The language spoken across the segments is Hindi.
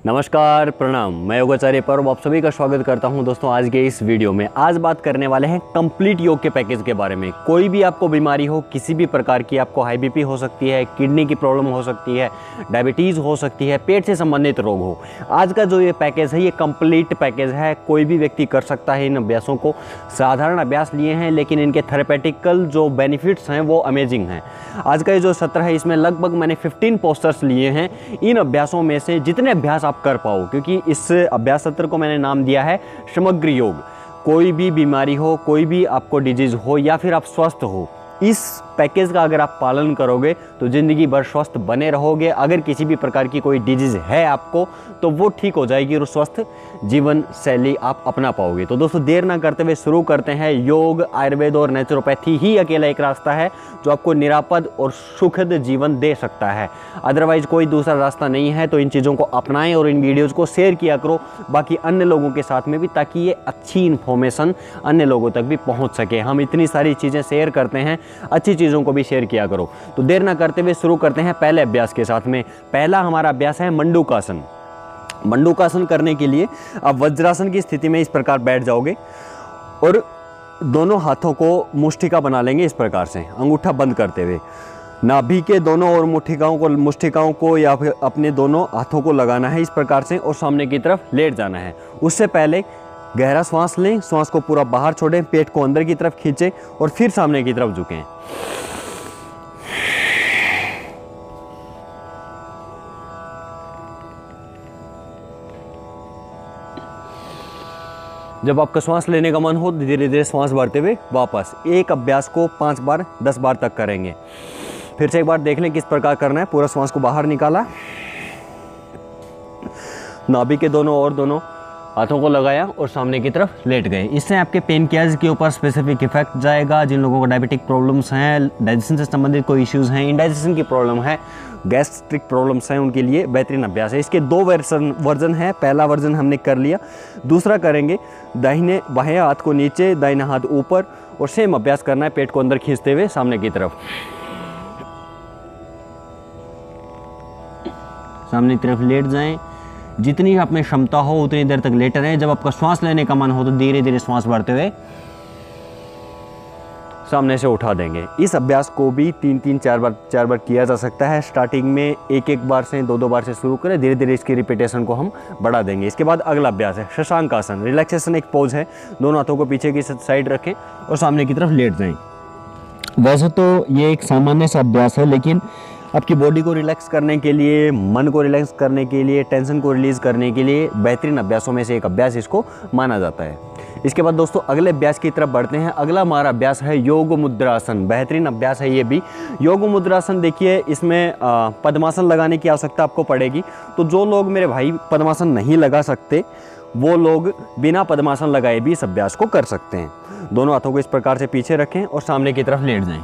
नमस्कार, प्रणाम। मैं योगाचार्य पर्व आप सभी का स्वागत करता हूं। दोस्तों, आज के इस वीडियो में आज बात करने वाले हैं कंप्लीट योग के पैकेज के बारे में। कोई भी आपको बीमारी हो, किसी भी प्रकार की, आपको हाई बीपी हो सकती है, किडनी की प्रॉब्लम हो सकती है, डायबिटीज़ हो सकती है, पेट से संबंधित रोग हो, आज का जो ये पैकेज है ये कंप्लीट पैकेज है। कोई भी व्यक्ति कर सकता है इन अभ्यासों को। साधारण अभ्यास लिए हैं लेकिन इनके थेरेपेटिकल जो बेनिफिट्स हैं वो अमेजिंग हैं। आज का ये जो सत्र है इसमें लगभग मैंने 15 पोस्टर्स लिए हैं। इन अभ्यासों में से जितने अभ्यास आप कर पाओ, क्योंकि इस अभ्यास सत्र को मैंने नाम दिया है समग्र योग। कोई भी बीमारी हो, कोई भी आपको डिजीज हो या फिर आप स्वस्थ हो, इस पैकेज का अगर आप पालन करोगे तो ज़िंदगी भर स्वस्थ बने रहोगे। अगर किसी भी प्रकार की कोई डिजीज़ है आपको तो वो ठीक हो जाएगी और स्वस्थ जीवन शैली आप अपना पाओगे। तो दोस्तों, देर ना करते हुए शुरू करते हैं। योग, आयुर्वेद और नेचुरोपैथी ही अकेला एक रास्ता है जो आपको निरापद और सुखद जीवन दे सकता है। अदरवाइज कोई दूसरा रास्ता नहीं है। तो इन चीज़ों को अपनाएं और इन वीडियोज़ को शेयर किया करो बाकी अन्य लोगों के साथ में भी, ताकि ये अच्छी इन्फॉर्मेशन अन्य लोगों तक भी पहुँच सके। हम इतनी सारी चीज़ें शेयर करते हैं, अच्छी चीज़ों को भी शेयर किया करो। तो देर ना करते हुए शुरू करते हैं पहले अभ्यास के साथ में। पहला हमारा अभ्यास है मंडूकासन। मंडूकासन करने के लिए आप वज्रासन की स्थिति में इस प्रकार बैठ जाओगे और दोनों हाथों को मुष्टिका बना लेंगे इस प्रकार से, अंगूठा बंद करते हुए। नाभि के दोनों और मुष्टिकाओं को या फिर अपने दोनों हाथों को लगाना है इस प्रकार से और सामने की तरफ लेट जाना है। उससे पहले गहरा श्वास लें, श्वास को पूरा बाहर छोड़ें, पेट को अंदर की तरफ खींचें और फिर सामने की तरफ झुकें। जब आपका श्वास लेने का मन हो धीरे धीरे श्वास भरते हुए वापस एक अभ्यास को 5 बार 10 बार तक करेंगे। फिर से एक बार देख लें किस प्रकार करना है। पूरा श्वास को बाहर निकाला, नाभि के दोनों हाथों को लगाया और सामने की तरफ लेट गए। इससे आपके पेन किलर्स के ऊपर स्पेसिफिक इफेक्ट जाएगा। जिन लोगों को डायबिटिक प्रॉब्लम्स हैं, डाइजेशन से संबंधित कोई इश्यूज़ हैं, इंडाइजेशन की प्रॉब्लम है, गैस्ट्रिक प्रॉब्लम्स हैं, उनके लिए बेहतरीन अभ्यास है। इसके 2 वर्जन है। पहला वर्जन हमने कर लिया, दूसरा करेंगे। दाहिने बाएं हाथ को नीचे, दाहिना हाथ ऊपर और सेम अभ्यास करना है, पेट को अंदर खींचते हुए सामने की तरफ। सामने की तरफ लेट जाएं। जितनी आप में क्षमता हो उतनी देर तक लेटे रहें। जब आपका श्वास लेने का मन हो तो धीरे धीरे श्वास भरते हुए सामने से उठा देंगे। इस अभ्यास को भी 3-3, 4 बार किया जा सकता है। स्टार्टिंग में 1-1 बार से 2-2 बार से शुरू करें, धीरे धीरे इसकी रिपीटेशन को हम बढ़ा देंगे। इसके बाद अगला अभ्यास है शशांक आसन। रिलैक्सेशन एक पोज है। दोनों हाथों को पीछे की साइड रखें और सामने की तरफ लेट जाएं। वैसे तो ये एक सामान्य सा अभ्यास है, लेकिन आपकी बॉडी को रिलैक्स करने के लिए, मन को रिलैक्स करने के लिए, टेंशन को रिलीज़ करने के लिए बेहतरीन अभ्यासों में से एक अभ्यास इसको माना जाता है। इसके बाद दोस्तों अगले अभ्यास की तरफ बढ़ते हैं। अगला हमारा अभ्यास है योग मुद्रासन। बेहतरीन अभ्यास है ये भी। योग मुद्रासन देखिए, इसमें पद्मासन लगाने की आवश्यकता आपको पड़ेगी। तो जो लोग मेरे भाई पद्मासन नहीं लगा सकते वो लोग बिना पद्मासन लगाए भी इस अभ्यास को कर सकते हैं। दोनों हाथों को इस प्रकार से पीछे रखें और सामने की तरफ लेट जाएं।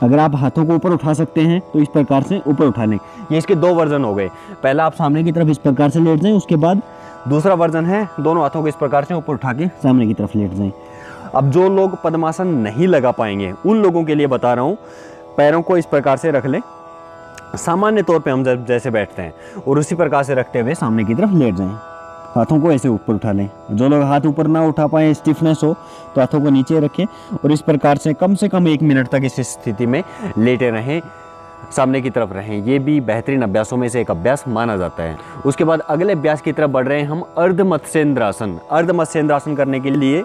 अगर आप हाथों को ऊपर उठा सकते हैं तो इस प्रकार से ऊपर उठा लें। ये इसके 2 वर्जन हो गए। पहला आप सामने की तरफ इस प्रकार से लेट जाएं, उसके बाद दूसरा वर्जन है दोनों हाथों को इस प्रकार से ऊपर उठा के सामने की तरफ लेट जाएं। अब जो लोग पद्मासन नहीं लगा पाएंगे उन लोगों के लिए बता रहा हूँ, पैरों को इस प्रकार से रख लें सामान्य तौर पे हम जैसे बैठते हैं, और उसी प्रकार से रखते हुए सामने की तरफ लेट जाएं। हाथों को ऐसे ऊपर उठा लें। जो लोग हाथ ऊपर ना उठा पाए, स्टिफनेस हो, तो हाथों को नीचे रखें और इस प्रकार से कम 1 मिनट तक इस स्थिति में लेटे रहें, सामने की तरफ रहें। ये भी बेहतरीन अभ्यासों में से एक अभ्यास माना जाता है। उसके बाद अगले अभ्यास की तरफ बढ़ रहे हैं हम अर्ध मत्स्येंद्रासन। अर्ध मत्स्येंद्रासन करने के लिए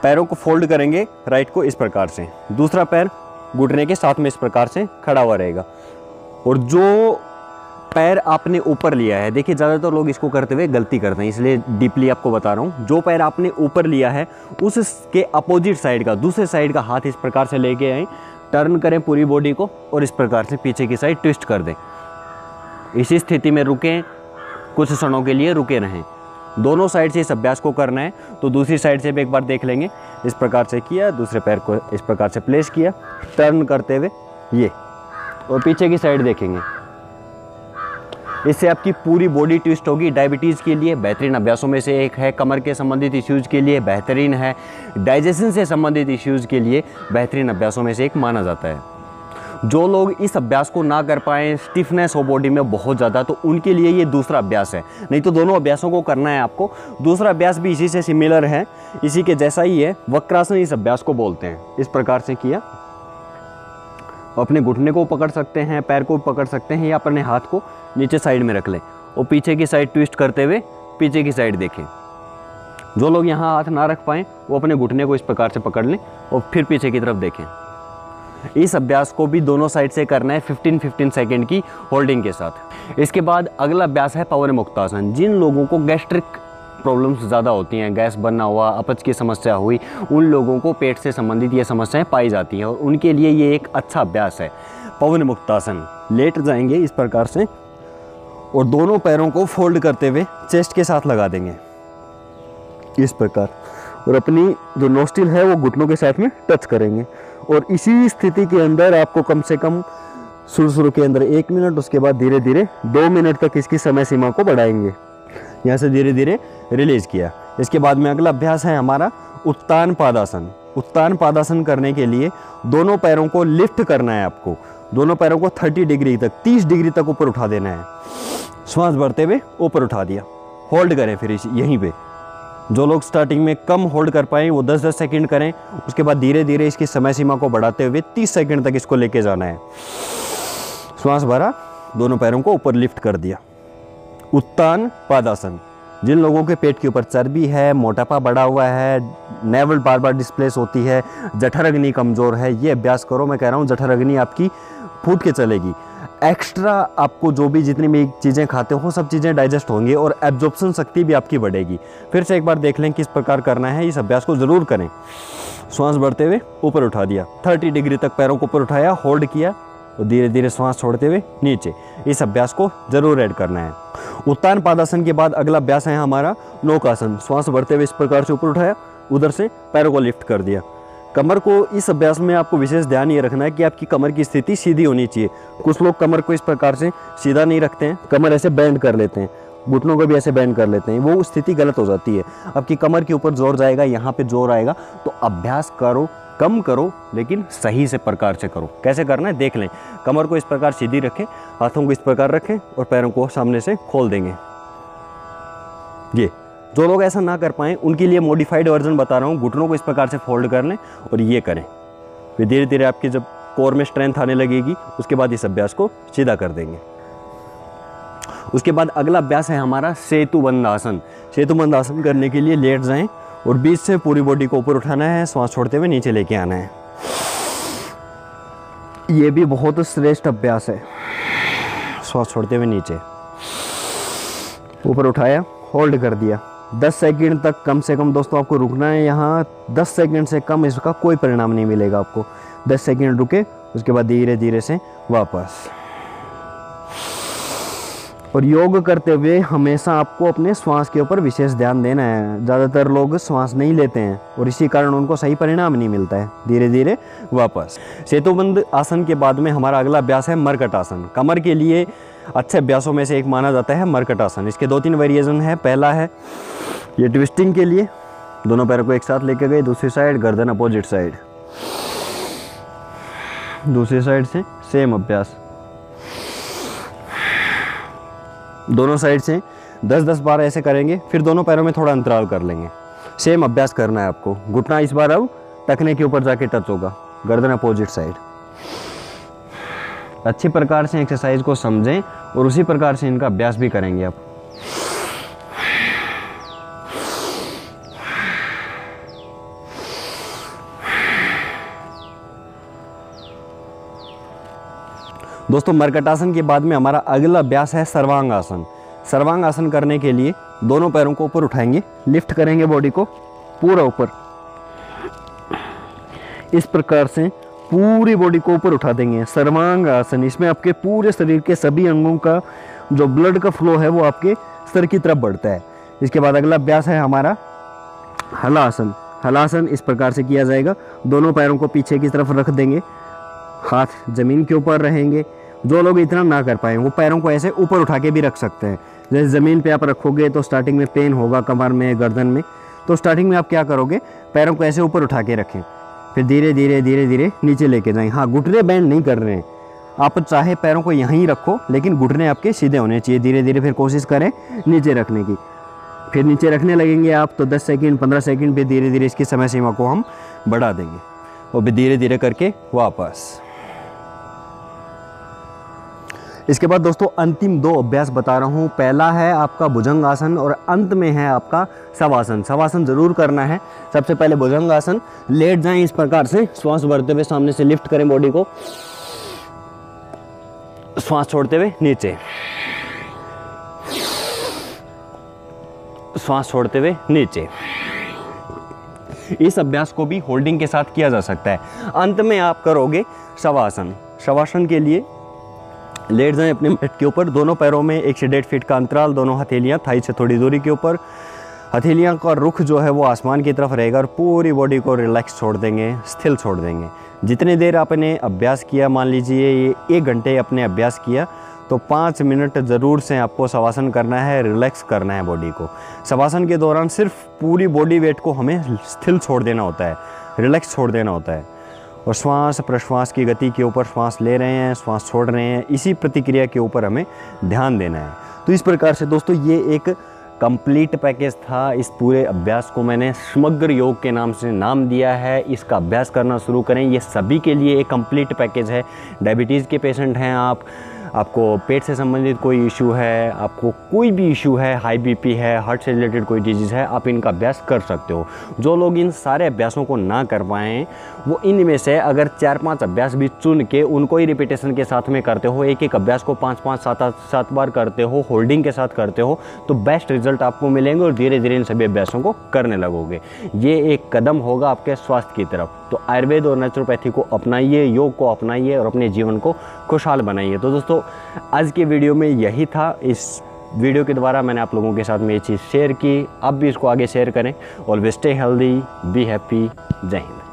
पैरों को फोल्ड करेंगे, राइट को इस प्रकार से, दूसरा पैर घुटने के साथ में इस प्रकार से खड़ा हुआ रहेगा। और जो पैर आपने ऊपर लिया है, देखिए ज़्यादातर लोग इसको करते हुए गलती करते हैं, इसलिए डीपली आपको बता रहा हूँ। जो पैर आपने ऊपर लिया है उसके अपोजिट साइड का, दूसरे साइड का हाथ इस प्रकार से लेके आए, टर्न करें पूरी बॉडी को और इस प्रकार से पीछे की साइड ट्विस्ट कर दें। इसी स्थिति में रुकें, कुछ क्षणों के लिए रुके रहें। दोनों साइड से इस अभ्यास को करना है, तो दूसरी साइड से भी एक बार देख लेंगे। इस प्रकार से किया, दूसरे पैर को इस प्रकार से प्लेस किया, टर्न करते हुए ये, और पीछे की साइड देखेंगे। इससे आपकी पूरी बॉडी ट्विस्ट होगी। डायबिटीज़ के लिए बेहतरीन अभ्यासों में से एक है, कमर के संबंधित इश्यूज़ के लिए बेहतरीन है, डाइजेशन से संबंधित इश्यूज़ के लिए बेहतरीन अभ्यासों में से एक माना जाता है। जो लोग इस अभ्यास को ना कर पाएँ, स्टिफनेस हो बॉडी में बहुत ज़्यादा, तो उनके लिए ये दूसरा अभ्यास है। नहीं तो दोनों अभ्यासों को करना है आपको। दूसरा अभ्यास भी इसी से सिमिलर है, इसी के जैसा ही है। वक्रासन इस अभ्यास को बोलते हैं। इस प्रकार से किया, अपने घुटने को पकड़ सकते हैं, पैर को पकड़ सकते हैं, या अपने हाथ को नीचे साइड में रख लें और पीछे की साइड ट्विस्ट करते हुए पीछे की साइड देखें। जो लोग यहाँ हाथ ना रख पाएँ वो अपने घुटने को इस प्रकार से पकड़ लें और फिर पीछे की तरफ देखें। इस अभ्यास को भी दोनों साइड से करना है 15-15 सेकेंड की होल्डिंग के साथ। इसके बाद अगला अभ्यास है पवन मुक्तासन। जिन लोगों को गैस्ट्रिक प्रॉब्लम्स ज़्यादा होती हैं, गैस बनना हुआ, अपच की समस्या हुई, उन लोगों को पेट से संबंधित ये समस्याएं पाई जाती हैं और उनके लिए ये एक अच्छा अभ्यास है पवन मुक्तासन। लेट जाएंगे इस प्रकार से और दोनों पैरों को फोल्ड करते हुए चेस्ट के साथ लगा देंगे इस प्रकार, और अपनी जो नोस्टिल है वो घुटनों के साथ में टच करेंगे। और इसी स्थिति के अंदर आपको कम से कम शुरू के अंदर 1 मिनट, उसके बाद धीरे धीरे 2 मिनट तक इसकी समय सीमा को बढ़ाएंगे। यहाँ से धीरे धीरे रिलीज किया। इसके बाद में अगला अभ्यास है हमारा उत्तान पादासन। उत्तान पादासन करने के लिए दोनों पैरों को लिफ्ट करना है आपको। दोनों पैरों को 30 डिग्री तक, 30 डिग्री तक ऊपर उठा देना है। श्वास भरते हुए ऊपर उठा दिया, होल्ड करें फिर यहीं पे। जो लोग स्टार्टिंग में कम होल्ड कर पाएँ वो 10-10 सेकंड करें। उसके बाद धीरे धीरे इसकी समय सीमा को बढ़ाते हुए 30 सेकंड तक इसको लेके जाना है। श्वास भरा, दोनों पैरों को ऊपर लिफ्ट कर दिया। उत्तान पादासन। जिन लोगों के पेट के ऊपर चर्बी है, मोटापा बढ़ा हुआ है, नेवल बार बार डिस्प्लेस होती है, जठराग्नि कमज़ोर है, ये अभ्यास करो। मैं कह रहा हूँ जठराग्नि आपकी फूट के चलेगी। एक्स्ट्रा आपको जो भी जितनी भी चीज़ें खाते हो सब चीज़ें डाइजेस्ट होंगी और एब्जॉर्प्शन शक्ति भी आपकी बढ़ेगी। फिर से एक बार देख लें किस प्रकार करना है। इस अभ्यास को ज़रूर करें। श्वास बढ़ते हुए ऊपर उठा दिया, 30 डिग्री तक पैरों को ऊपर उठाया, होल्ड किया और धीरे धीरे श्वास छोड़ते हुए नीचे। इस अभ्यास को ज़रूर ऐड करना है। उत्तान पादासन के बाद अगला अभ्यास है हमारा नौकासन। श्वास बढ़ते हुए इस प्रकार से ऊपर उठाया, उधर से पैरों को लिफ्ट कर दिया। कमर को इस अभ्यास में आपको विशेष ध्यान ये रखना है कि आपकी कमर की स्थिति सीधी होनी चाहिए। कुछ लोग कमर को इस प्रकार से सीधा नहीं रखते हैं, कमर ऐसे बैंड कर लेते हैं, घुटनों को भी ऐसे बैंड कर लेते हैं, वो स्थिति गलत हो जाती है। आपकी कमर के ऊपर जोर जाएगा, यहाँ पे जोर आएगा। तो अभ्यास करो, कम करो, लेकिन सही से प्रकार से करो। कैसे करना है देख लें। कमर को इस प्रकार सीधी रखें, हाथों को इस प्रकार रखें और पैरों को सामने से खोल देंगे। ये जो लोग ऐसा ना कर पाएँ उनके लिए मॉडिफाइड वर्जन बता रहा हूँ। घुटनों को इस प्रकार से फोल्ड कर लें और ये करें। फिर धीरे धीरे आपकी जब कोर में स्ट्रेंथ आने लगेगी उसके बाद इस अभ्यास को सीधा कर देंगे। उसके बाद अगला अभ्यास है हमारा सेतुबंध आसन। सेतुबंध आसन करने के लिए लेट जाएं और बीच से पूरी बॉडी को ऊपर उठाना है, श्वास छोड़ते हुए नीचे लेके आना है। ये भी बहुत श्रेष्ठ अभ्यास है। श्वास छोड़ते हुए नीचे, ऊपर उठाया, होल्ड कर दिया। 10 सेकंड तक कम से कम दोस्तों आपको रुकना है। यहाँ 10 सेकंड से कम इसका कोई परिणाम नहीं मिलेगा आपको। 10 सेकंड रुके, उसके बाद धीरे धीरे से वापस। और योग करते हुए हमेशा आपको अपने श्वास के ऊपर विशेष ध्यान देना है। ज़्यादातर लोग श्वास नहीं लेते हैं और इसी कारण उनको सही परिणाम नहीं मिलता है। धीरे धीरे वापस। सेतुबंध आसन के बाद में हमारा अगला अभ्यास है मरकट आसन। कमर के लिए अच्छे अभ्यासों में से एक माना जाता है मरकट आसन। इसके 2-3 वेरिएशन है। पहला है ये ट्विस्टिंग के लिए, दोनों पैरों को एक साथ लेके गए, दूसरी साइड, गर्दन अपोजिट साइड, दूसरी साइड से सेम अभ्यास। दोनों साइड से 10-10 बार ऐसे करेंगे। फिर दोनों पैरों में थोड़ा अंतराल कर लेंगे। सेम अभ्यास करना है आपको। घुटना इस बार अब टखने के ऊपर जाके टच होगा, गर्दन अपोजिट साइड। अच्छी प्रकार से एक्सरसाइज को समझें और उसी प्रकार से इनका अभ्यास भी करेंगे आप। दोस्तों मरकट आसन के बाद में हमारा अगला अभ्यास है सर्वांग आसन। सर्वांग आसन करने के लिए दोनों पैरों को ऊपर उठाएंगे, लिफ्ट करेंगे बॉडी को पूरा ऊपर। इस प्रकार से पूरी बॉडी को ऊपर उठा देंगे। सर्वांग आसन, इसमें आपके पूरे शरीर के सभी अंगों का जो ब्लड का फ्लो है वो आपके सर की तरफ बढ़ता है। इसके बाद अगला अभ्यास है हमारा हलासन। हलासन इस प्रकार से किया जाएगा। दोनों पैरों को पीछे की तरफ रख देंगे, हाथ जमीन के ऊपर रहेंगे। जो लोग इतना ना कर पाए वो पैरों को ऐसे ऊपर उठा के भी रख सकते हैं। जैसे ज़मीन पे आप रखोगे तो स्टार्टिंग में पेन होगा कमर में, गर्दन में। तो स्टार्टिंग में आप क्या करोगे, पैरों को ऐसे ऊपर उठा के रखें, फिर धीरे धीरे धीरे धीरे नीचे लेके जाएं। हाँ, घुटने बैंड नहीं कर रहे हैं, आप चाहे पैरों को यहीं रखो, लेकिन घुटने आपके सीधे होने चाहिए। धीरे धीरे फिर कोशिश करें नीचे रखने की। फिर नीचे रखने लगेंगे आप तो 10 सेकंड 15 सेकंड पे धीरे धीरे इसकी समय सीमा को हम बढ़ा देंगे और फिर धीरे धीरे करके वापस। इसके बाद दोस्तों अंतिम 2 अभ्यास बता रहा हूँ। पहला है आपका भुजंग आसन और अंत में है आपका शवासन। शवासन ज़रूर करना है। सबसे पहले भुजंग आसन, लेट जाएं इस प्रकार से, श्वास भरते हुए सामने से लिफ्ट करें बॉडी को, श्वास छोड़ते हुए नीचे, श्वास छोड़ते हुए नीचे। इस अभ्यास को भी होल्डिंग के साथ किया जा सकता है। अंत में आप करोगे शवासन। शवासन के लिए लेट जाएं अपने मैट के ऊपर, दोनों पैरों में 1 से 1.5 फीट का अंतराल, दोनों हथेलियां थाई से थोड़ी दूरी के ऊपर। हथेलियां का रुख जो है वो आसमान की तरफ रहेगा और पूरी बॉडी को रिलैक्स छोड़ देंगे, स्थिर छोड़ देंगे। जितनी देर आपने अभ्यास किया, मान लीजिए ये 1 घंटे अपने अभ्यास किया, तो 5 मिनट ज़रूर से आपको शवासन करना है, रिलैक्स करना है बॉडी को। शवासन के दौरान सिर्फ पूरी बॉडी वेट को हमें स्थिर छोड़ देना होता है, रिलैक्स छोड़ देना होता है। और श्वास प्रश्वास की गति के ऊपर श्वास ले रहे हैं, श्वास छोड़ रहे हैं, इसी प्रतिक्रिया के ऊपर हमें ध्यान देना है। तो इस प्रकार से दोस्तों ये एक कंप्लीट पैकेज था। इस पूरे अभ्यास को मैंने समग्र योग के नाम से नाम दिया है। इसका अभ्यास करना शुरू करें। ये सभी के लिए एक कंप्लीट पैकेज है। डायबिटीज़ के पेशेंट हैं आप, आपको पेट से संबंधित कोई इशू है, आपको कोई भी इशू है, हाई बीपी है, हार्ट से रिलेटेड कोई डिजीज़ है, आप इनका अभ्यास कर सकते हो। जो लोग इन सारे अभ्यासों को ना कर पाएँ, वो इनमें से अगर 4-5 अभ्यास भी चुन के उनको ही रिपीटेशन के साथ में करते हो, एक अभ्यास को 5-5 7 बार करते हो, होल्डिंग के साथ करते हो, तो बेस्ट रिजल्ट आपको मिलेंगे और धीरे धीरे इन सभी अभ्यासों को करने लगोगे। ये एक कदम होगा आपके स्वास्थ्य की तरफ। तो आयुर्वेद और नेचुरोपैथी को अपनाइए, योग को अपनाइए और अपने जीवन को खुशहाल बनाइए। तो दोस्तों आज के वीडियो में यही था। इस वीडियो के द्वारा मैंने आप लोगों के साथ में ये चीज़ शेयर की। आप भी इसको आगे शेयर करें। Always stay healthy, be happy. जय हिंद।